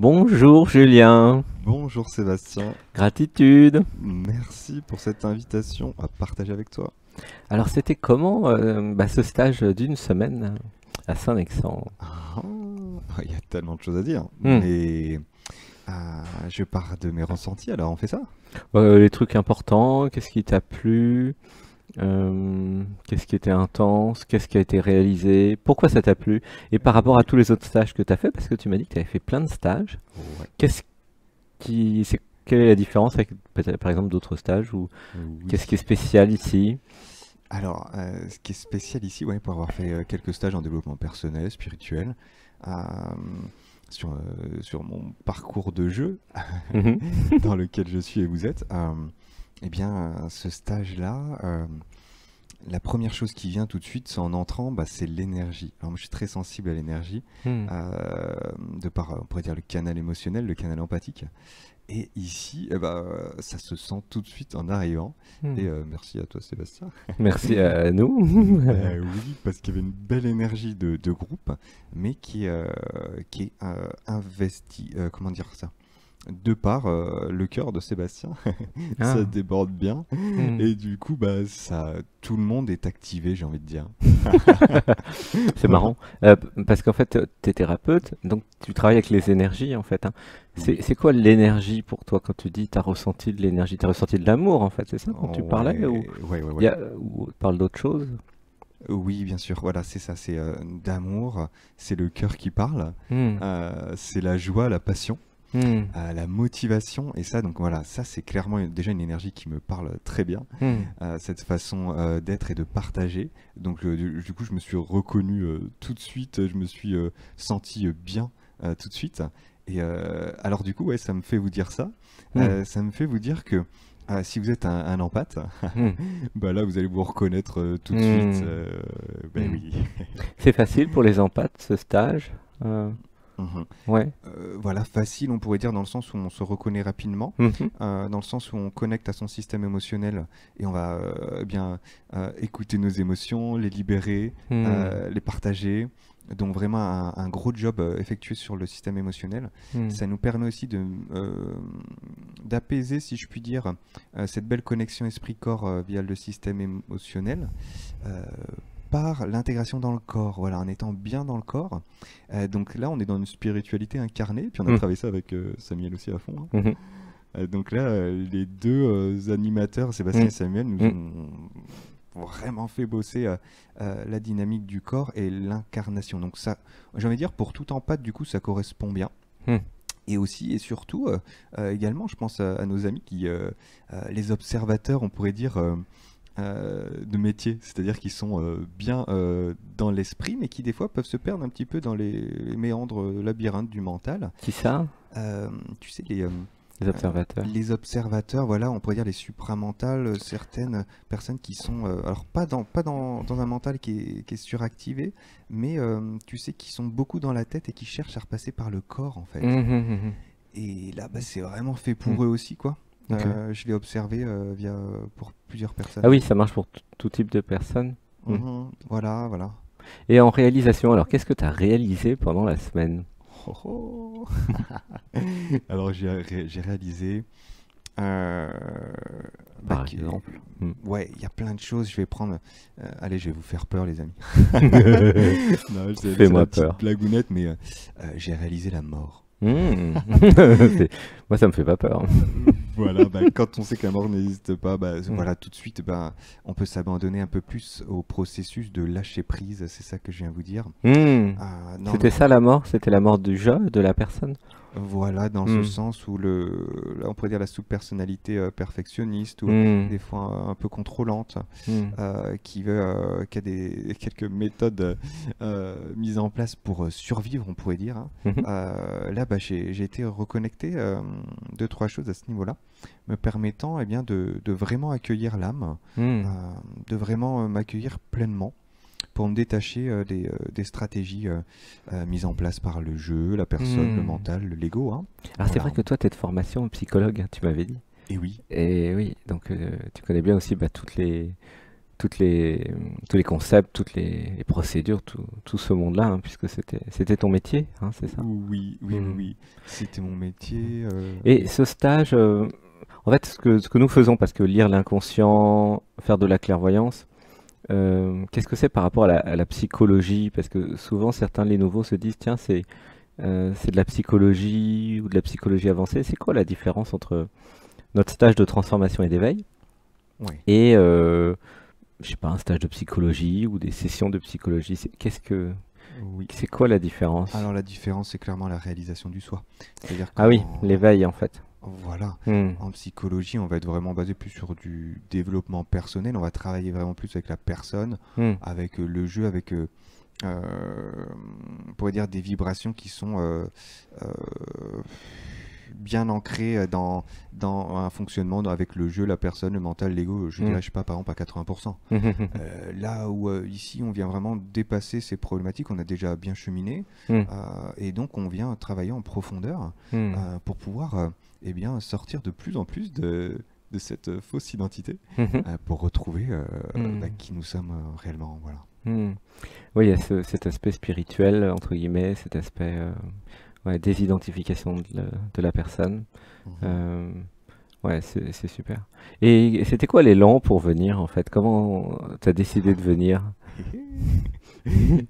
Bonjour Julien, Bonjour Sébastien, gratitude. merci pour cette invitation à partager avec toi. Alors c'était comment ce stage d'une semaine à Saint-Lexandre? Ah, il y a tellement de choses à dire, Hmm. mais je pars de mes ressentis, alors on fait ça? Les trucs importants, qu'est-ce qui t'a plu? Qu'est-ce qui était intense? Qu'est-ce qui a été réalisé? Pourquoi ça t'a plu? Et par rapport à Oui. tous les autres stages que tu as fait, parce que tu m'as dit que tu avais fait plein de stages, Ouais, qu'est-ce quelle est la différence avec peut-être par exemple d'autres stages ou oui. qu'est-ce qui est spécial ici? Alors, ce qui est spécial ici, ouais, pour avoir fait quelques stages en développement personnel, spirituel, euh, sur mon parcours de jeu Mhm. dans lequel je suis et vous êtes, eh bien, ce stage-là, la première chose qui vient tout de suite, c'est en entrant, bah, c'est l'énergie. Alors moi, je suis très sensible à l'énergie, Hmm. de par, on pourrait dire, le canal émotionnel, le canal empathique. Et ici, eh ben, ça se sent tout de suite en arrivant. Hmm. Et merci à toi, Sébastien. Merci à nous. Oui, parce qu'il y avait une belle énergie de groupe, mais qui est investie, comment dire ça? De par le cœur de Sébastien, ça Ah. déborde bien. Hmm. Et du coup, bah, ça, tout le monde est activé, j'ai envie de dire. C'est Voilà. marrant, parce qu'en fait, tu es thérapeute, donc tu travailles avec les énergies en fait, hein. Oui. C'est quoi l'énergie pour toi quand tu dis tu as ressenti de l'énergie? Tu as ressenti de l'amour en fait, c'est ça quand tu parlais ou Ouais, ouais, ouais, il y ouais. a ou tu parles d'autre chose? Oui, bien sûr. Voilà, c'est ça. C'est d'amour. C'est le cœur qui parle. Mmh. C'est la joie, la passion, Mmh. la motivation. Et ça, donc voilà, ça c'est clairement déjà une énergie qui me parle très bien. Mmh. Cette façon d'être et de partager. Donc du coup, je me suis reconnu tout de suite. Je me suis senti bien tout de suite. Et alors du coup, ouais, ça me fait vous dire ça. Mmh. Ça me fait vous dire que si vous êtes un empathe, Mmh. bah là, vous allez vous reconnaître tout de suite. Mmh. Ben Mmh. oui. C'est facile pour les empathes ce stage? Heu, Mhm. ouais. Voilà, facile, on pourrait dire, dans le sens où on se reconnaît rapidement, Mmh mh. dans le sens où on connecte à son système émotionnel et on va bien écouter nos émotions, les libérer, Mmh. les partager. Donc vraiment un gros job effectué sur le système émotionnel. Mmh. Ça nous permet aussi d'apaiser, si je puis dire, cette belle connexion esprit-corps via le système émotionnel. euh, Par l'intégration dans le corps, voilà, en étant bien dans le corps. Donc là, on est dans une spiritualité incarnée, puis on a Mmh. travaillé ça avec Samuel aussi à fond, hein. Mmh mh. Donc là, les deux animateurs, Sébastien et Mmh. Samuel, nous Mmh. ont vraiment fait bosser la dynamique du corps et l'incarnation. Donc ça, j'ai envie de dire, pour tout empathe, du coup, ça correspond bien. Mmh. Et aussi et surtout, également, je pense à nos amis qui, les observateurs, on pourrait dire, de métier, c'est-à-dire qui sont bien dans l'esprit, mais qui des fois peuvent se perdre un petit peu dans les méandres labyrinthes du mental. Qui ça? Euh, Tu sais, Les observateurs? les observateurs, voilà, on pourrait dire les supramentales, certaines personnes qui sont, alors pas dans un mental qui est suractivé, mais tu sais, qui sont beaucoup dans la tête et qui cherchent à repasser par le corps, en fait. Mmh mh, mmh mh. Et là, bah, c'est vraiment fait Mmh. pour eux aussi, quoi. OK. Je l'ai observé pour plusieurs Ah personnes. oui, ça marche pour tout type de personnes? Mmh. Mhm, voilà, voilà. Et en réalisation, alors qu'est-ce que tu as réalisé pendant la semaine? Oh, oh. Alors j'ai réalisé, euh, bah, Par exemple. Mmh. ouais, il y a plein de choses. Je vais prendre, allez, je vais vous faire peur, les amis. Non, c'est la Fais-moi petite peur. blagounette, mais j'ai réalisé la mort. Mmh. Moi, ça me fait pas peur. Voilà, bah, quand on sait que la mort n'existe pas, bah, Mmh. voilà, tout de suite, bah, on peut s'abandonner un peu plus au processus de lâcher prise. C'est ça que je viens vous dire. Mmh. Non, C'était non. ça la mort? C'était la mort du jeu, de la personne? Voilà, dans ce Mmh. sens où là, on pourrait dire la sous-personnalité perfectionniste ou Mmh. des fois un peu contrôlante, Mmh. qui a quelques méthodes mises en place pour survivre, on pourrait dire, hein. Mmh mh. Là, bah, j'ai été reconnecté deux, trois choses à ce niveau-là, me permettant, eh bien, de vraiment accueillir l'âme, euh, Mmh. de vraiment m'accueillir pleinement pour me détacher des stratégies mises en place par le jeu, la personne, le Mmh. mental, l'ego, hein. Alors c'est vrai Voilà. que toi, tu es de formation psychologue, hein, tu m'avais dit. Et oui. Et oui, donc tu connais bien aussi bah, tous les concepts, toutes les procédures, tout ce monde-là, hein, puisque c'était ton métier, hein, c'est ça? Oui, oui, oui, Hmm. oui. C'était mon métier. Et ce stage, en fait, ce que nous faisons, parce que lire l'inconscient, faire de la clairvoyance, qu'est-ce que c'est par rapport à la psychologie? Parce que souvent, certains, les nouveaux, se disent, tiens, c'est de la psychologie ou de la psychologie avancée. C'est quoi la différence entre notre stage de transformation et d'éveil Ouais, et, je sais pas, un stage de psychologie ou des sessions de psychologie? oui. C'est quoi la différence? Alors la différence, c'est clairement la réalisation du soi. C'est-à-dire Ah oui, qu'en l'éveil, en fait. voilà, Hmm, en psychologie, on va être vraiment basé plus sur du développement personnel. On va travailler vraiment plus avec la personne, hmm, avec le jeu, avec, on pourrait dire des vibrations qui sont euh, bien ancrées dans un fonctionnement avec le jeu, la personne, le mental, l'ego. Je hmm, dirais, je sais pas, par exemple, à 80%. hmm, hmm, hmm, Là où ici on vient vraiment dépasser ces problématiques, on a déjà bien cheminé hmm, et donc on vient travailler en profondeur hmm, pour pouvoir eh bien, sortir de plus en plus de cette fausse identité hmm, hmm, pour retrouver hmm, qui nous sommes réellement. Voilà. hmm. Oui, il y a cet aspect spirituel, entre guillemets, cet aspect ouais, désidentification de la personne. Mhm. Euh, ouais, c'est super. Et c'était quoi l'élan pour venir, en fait? Comment tu as décidé de venir?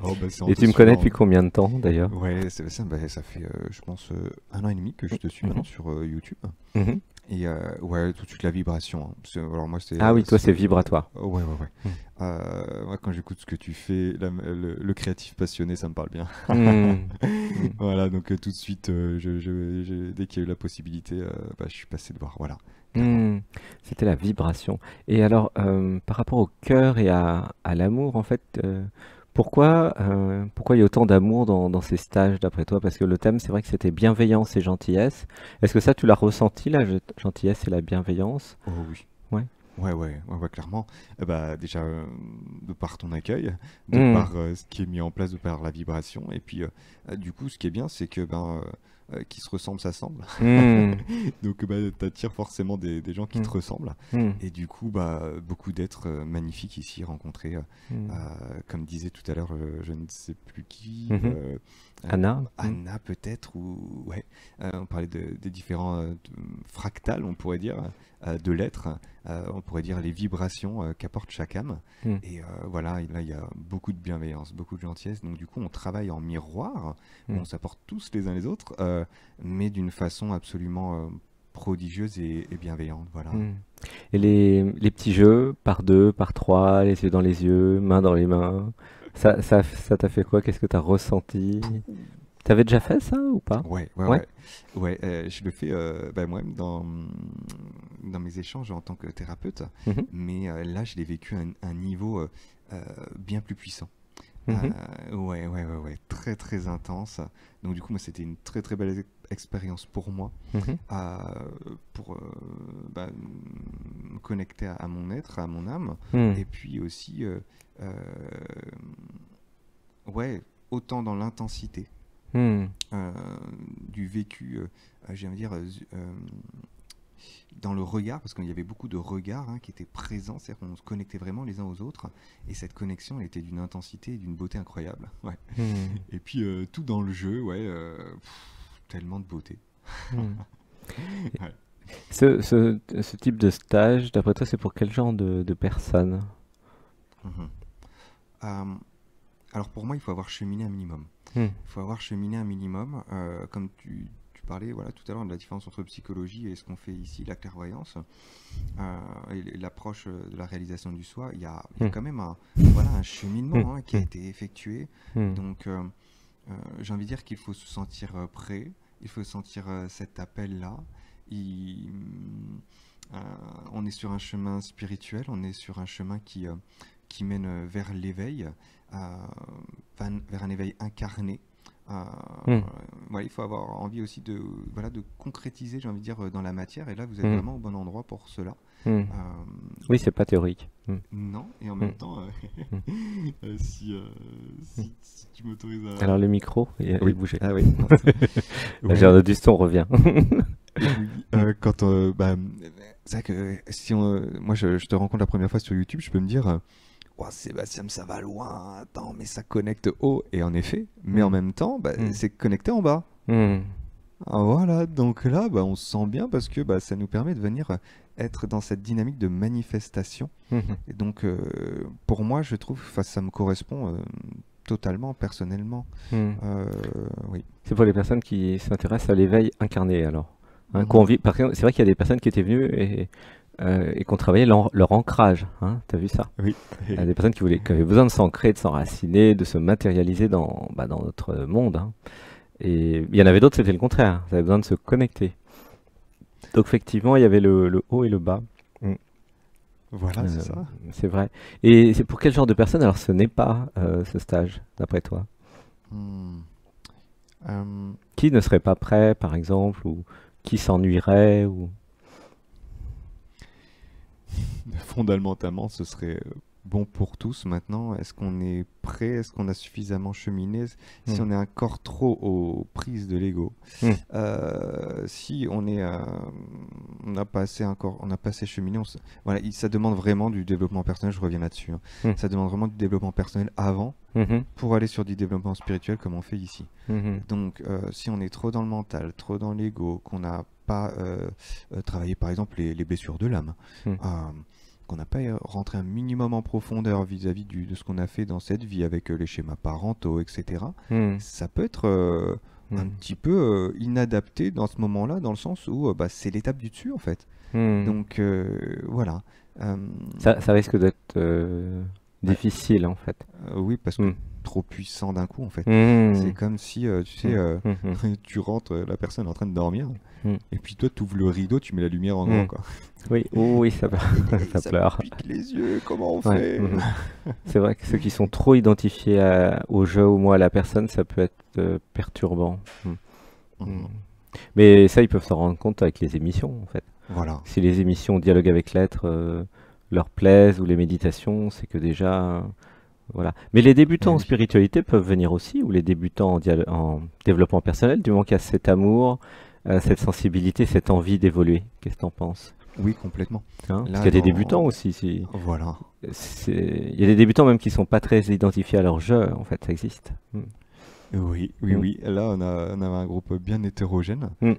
Oh, bah, c'est en Et te tu me connais suivant. depuis combien de temps, d'ailleurs? Ouais, c'est ça, bah, ça fait, je pense, 1 an et demi que je te suis maintenant Mhm, sur YouTube. mhm. Et ouais, tout de suite la vibration, hein. Alors moi, Ah oui, toi, c'est vibratoire. ouais, ouais, ouais. Hmm. Moi, quand j'écoute ce que tu fais, le créatif passionné, ça me parle bien. Hmm, hmm, Voilà, donc tout de suite, dès qu'il y a eu la possibilité, bah, je suis passé de voir. Voilà, clairement. hmm. C'était la vibration. Et alors, par rapport au cœur et à l'amour, en fait, pourquoi il y a autant d'amour dans ces stages, d'après toi? Parce que le thème, c'est vrai que c'était bienveillance et gentillesse. Est-ce que ça, tu l'as ressenti, la gentillesse et la bienveillance? Oh oui. Ouais. Ouais, ouais, ouais, ouais, clairement. Bah, déjà, de par ton accueil, de Hmm, par ce qui est mis en place, de par la vibration. Et puis, du coup, ce qui est bien, c'est que ben, qui se ressemble s'assemble. hmm, Donc, bah, t'attires forcément des gens qui hmm, te ressemblent. hmm, Et du coup, bah, beaucoup d'êtres magnifiques ici rencontrés. hmm, Comme disait tout à l'heure, je ne sais plus qui, mhm. Anna? Hmm, Anna peut-être, ou ouais, on parlait des différents fractales, on pourrait dire, de l'être. On pourrait dire les vibrations qu'apporte chaque âme. hmm, Et voilà, et là, il y a beaucoup de bienveillance, beaucoup de gentillesse. Donc, du coup, on travaille en miroir, où hmm, on s'apporte tous les uns les autres, mais d'une façon absolument prodigieuse et bienveillante. Voilà. hmm. Et les petits jeux, par deux, par trois, les yeux dans les yeux, mains dans les mains, ça t'a fait quoi? Qu'est-ce que t'as ressenti? T'avais déjà fait ça ou pas? Ouais, ouais, Ouais? ouais. Ouais, je le fais bah, moi-même dans mes échanges en tant que thérapeute, Mhm, mais là, je l'ai vécu à un niveau bien plus puissant. mhm, Ouais, ouais, ouais, ouais, très, très intense. Donc, du coup, moi, c'était une très, très belle expérience pour moi, mhm, euh, pour bah, me connecter à mon être, à mon âme, hmm, et puis aussi, euh, ouais, autant dans l'intensité hmm, euh, du vécu, j'ai envie de dire, dans le regard, parce qu'il y avait beaucoup de regards qui étaient présents, c'est-à-dire qu'on se connectait vraiment les uns aux autres, et cette connexion elle était d'une intensité et d'une beauté incroyable. Ouais. hmm, Et puis tout dans le jeu, ouais, tellement de beauté. hmm. Ouais. Ce type de stage, d'après toi, c'est pour quel genre de personnes? Mhm. Euh, alors pour moi, il faut avoir cheminé un minimum. Hmm, Il faut avoir cheminé un minimum, comme tu parlais voilà, tout à l'heure de la différence entre psychologie et ce qu'on fait ici, la clairvoyance, et l'approche de la réalisation du soi. Il y a hmm, quand même voilà, un hmm, cheminement qui a hmm, été effectué. hmm, Donc j'ai envie de dire qu'il faut se sentir prêt, il faut sentir cet appel-là. Il- euh, on est sur un chemin spirituel, on est sur un chemin qui mène vers l'éveil, vers un éveil incarné. Euh, hmm, ouais, il faut avoir envie aussi voilà, de concrétiser, j'ai envie de dire, dans la matière. Et là, vous êtes hmm, vraiment au bon endroit pour cela. hmm. Euh, Oui, c'est pas théorique. Hmm, non, et en hmm, même temps, hmm. si tu m'autorises Alors le micro, il Oui, bougeait. ah oui, mince. La Ouais, Gérard Duston revient. oui, quand c'est vrai que si moi je te rencontre la première fois sur YouTube, je peux me dire, ouah, Sébastien, ça va loin, attends, mais ça connecte haut. Et en effet, mais en Hmm. même temps, bah, Hmm. c'est connecté en bas. Hmm. Ah, voilà, donc là, bah, on se sent bien parce que bah, ça nous permet de venir être dans cette dynamique de manifestation. Mhm. Et donc, pour moi, je trouve, enfin, ça me correspond totalement, personnellement. Hmm. Euh, oui. C'est pour les personnes qui s'intéressent à l'éveil incarné alors. Hein, Mhm. Par contre, c'est vrai qu'il y a des personnes qui étaient venues et qui ont travaillé leur ancrage. Hein, t'as vu ça? Oui. Il y a des personnes qui avaient besoin de s'ancrer, de s'enraciner, de se matérialiser dans notre monde. Hein. Et il y en avait d'autres, c'était le contraire. Ils avaient besoin de se connecter. Donc effectivement, il y avait le haut et le bas. Mm. Voilà, c'est Euh, ça. c'est vrai. Et c'est pour quel genre de personnes alors ce n'est pas ce stage, d'après toi? Hmm. Euh, Qui ne serait pas prêt, par exemple, ou qui s'ennuierait, ou... Fondamentalement, ce serait bon pour tous. Maintenant, est-ce qu'on est prêt? Est-ce qu'on a suffisamment cheminé? Si Hmm. on est encore trop aux prises de l'ego, Hmm. si on est, on n'a pas assez encore, on n'a pas assez cheminé, voilà, ça demande vraiment du développement personnel. Je reviens là-dessus, hein. Hmm. Ça demande vraiment du développement personnel avant Mhm. pour aller sur du développement spirituel comme on fait ici. Mhm. Donc, si on est trop dans le mental, trop dans l'ego, qu'on n'a pas travaillé par exemple les blessures de l'âme, Hmm. qu'on n'a pas rentré un minimum en profondeur vis-à-vis de ce qu'on a fait dans cette vie avec les schémas parentaux, etc., Hmm. ça peut être un Hmm. petit peu inadapté dans ce moment-là, dans le sens où bah, c'est l'étape du dessus en fait. Hmm. Donc voilà. Euh, Ça risque d'être bah, difficile, en fait. oui, parce que Hmm. trop puissant d'un coup en fait. C'est Hmm. comme si, tu sais, Hmm. Mhm. tu rentres, la personne est en train de dormir, Hmm. et puis toi, tu ouvres le rideau, tu mets la lumière en grand, Hmm. quoi. Oui, oh oui, ça, Et ça ça me pleure. pique les yeux, comment on Ouais. fait? Mhm. C'est vrai que ceux qui sont trop identifiés au jeu ou moi à la personne, ça peut être perturbant. Hmm. Hmm. Mhm. Mais ça, ils peuvent s'en rendre compte avec les émissions, en fait. Voilà. Si les émissions Dialogue avec l'être leur plaisent ou les méditations, c'est que déjà, voilà. Mais les Eh débutants en oui. spiritualité peuvent venir aussi, ou les débutants en développement personnel, du moment qu'il y a cet amour, cette sensibilité, cette envie d'évoluer. Qu'est-ce que t'en penses? Oui, complètement. Hein, parce qu'il y Là, a des débutants dans... aussi. Voilà. Il y a des débutants même qui sont pas très identifiés à leur jeu, en fait, ça existe. Mm. Oui, oui, Mm. oui. Là, on avait un groupe bien hétérogène Mm.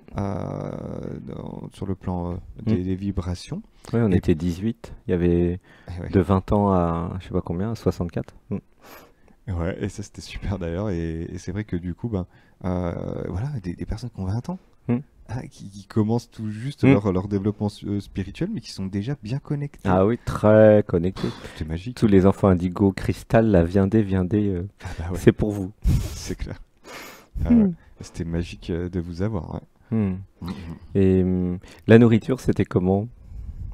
sur le plan Mm. des vibrations. Ouais, on Et, était 18. Il y avait ouais. de 20 ans à, je sais pas combien, à 64. Mm. Ouais, et ça, c'était super d'ailleurs. Et c'est vrai que du coup, ben, voilà, des personnes qui ont 20 ans. Mm. Qui commencent tout juste Mm. leur développement spirituel, mais qui sont déjà bien connectés. Ah oui, très connecté. C'est magique. Tous les enfants indigo, cristal, là, viendez, Ah bah ouais, c'est pour vous. c'est clair. Ah ouais. Mm. C'était magique de vous avoir. Ouais. Mm. Mhm. Et la nourriture, c'était comment?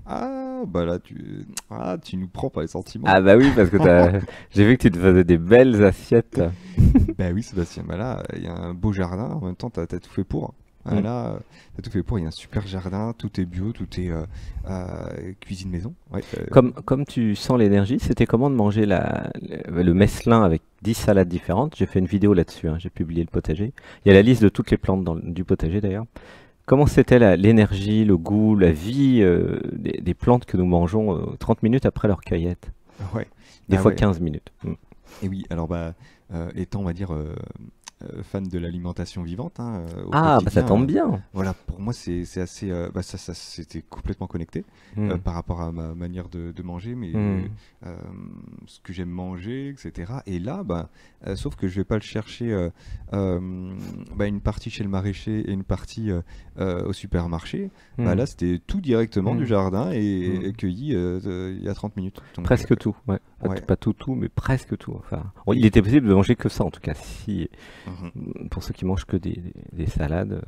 Ah, bah là, tu nous prends par les sentiments. Ah bah oui, parce que j'ai vu que tu te faisais des belles assiettes. Bah oui, Sébastien, bah là, il y a un beau jardin, en même temps, t'as tout fait pour. Ah, Mm. là, t'as tout fait pour, il y a un super jardin, tout est bio, tout est cuisine maison. Ouais, Comme tu sens l'énergie, c'était comment de manger le messelin avec 10 salades différentes? J'ai fait une vidéo là-dessus, hein, j'ai publié le potager. Il y a la liste de toutes les plantes du potager d'ailleurs. Comment c'était l'énergie, le goût, la vie des plantes que nous mangeons 30 minutes après leur cueillette? ouais. Des Ah fois ouais. 15 minutes. Mm. Et oui, alors bah, étant, on va dire, fan de l'alimentation vivante, hein, au Ah, bah ça quotidien, tombe bien. voilà, pour moi, c'est assez, bah, ça c'était complètement connecté Mm. par rapport à ma manière de manger, mais Mm. euh, ce que j'aime manger, etc. Et là, bah, sauf que je vais pas le chercher bah, une partie chez le maraîcher et une partie au supermarché. Bah, Mm. là, c'était tout directement du Mm. jardin et Mm. cueilli il y a 30 minutes. Donc, Presque tout, ouais. ouais. Pas tout, mais presque tout. Enfin, il était possible de manger que ça en tout cas, si, Mhm. pour ceux qui mangent que des salades.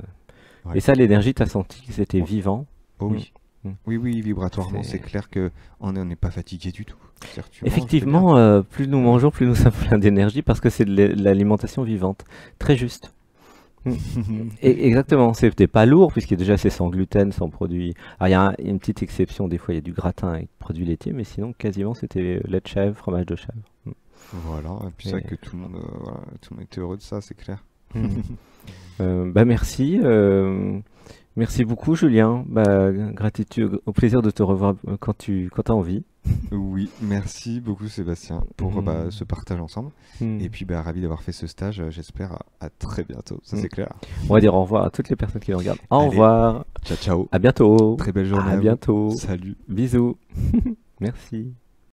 Ouais. Et ça, l'énergie, t'as senti que c'était Oh, vivant? oh oui. Mm. Oui, oui, vibratoirement, c'est C'est- clair que on n'est pas fatigué du tout. C'est-à-dire que tu manges, t'es bien. Effectivement, plus nous mangeons, plus nous sommes pleins d'énergie parce que c'est de l'alimentation vivante. Très juste. Mm. Et exactement, c'était pas lourd puisqu'il déjà c'est sans gluten, sans produits. Alors il y a une petite exception, des fois il y a du gratin avec produits laitiers, mais sinon quasiment c'était lait de chèvre, fromage de chèvre. Mm. Voilà, et puis c'est vrai Et- que tout le monde, voilà, tout le monde était heureux de ça, c'est clair. Mm. Bah merci. Merci beaucoup, Julien. Bah, gratitude, au plaisir de te revoir quand tu as envie. Oui, merci beaucoup Sébastien pour Hmm. ce partage ensemble. Hmm. Et puis bah, ravi d'avoir fait ce stage, j'espère à très bientôt, ça Hmm. c'est clair. On va dire au revoir à toutes les personnes qui nous regardent. Au Allez, revoir. ciao ciao, À bientôt. très belle journée À à vous. bientôt. Salut. Bisous. Merci.